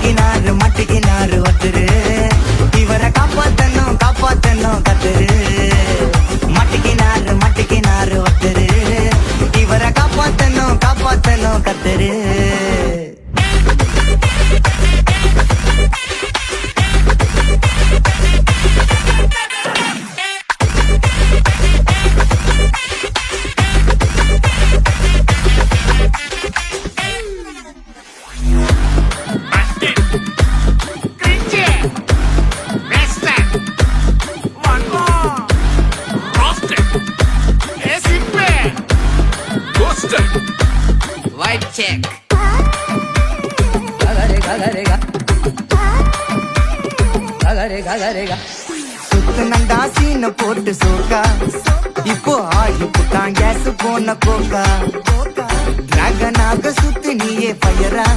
மட்டிக்கினாரு ஒருத்தரு இவரை காப்பாத்தணும் கத்தரு மட்டிக்கினாரு ஒருத்தரு இவரை காப்பாத்தணும் கத்தரு White check. சுத்து நண்டா சீன போட்டு சோக்கா இப்போ ஆகி புட்டான் கேஸ் போன கோக்கா டிராகனாக சுத்து நீயே ஃபயரா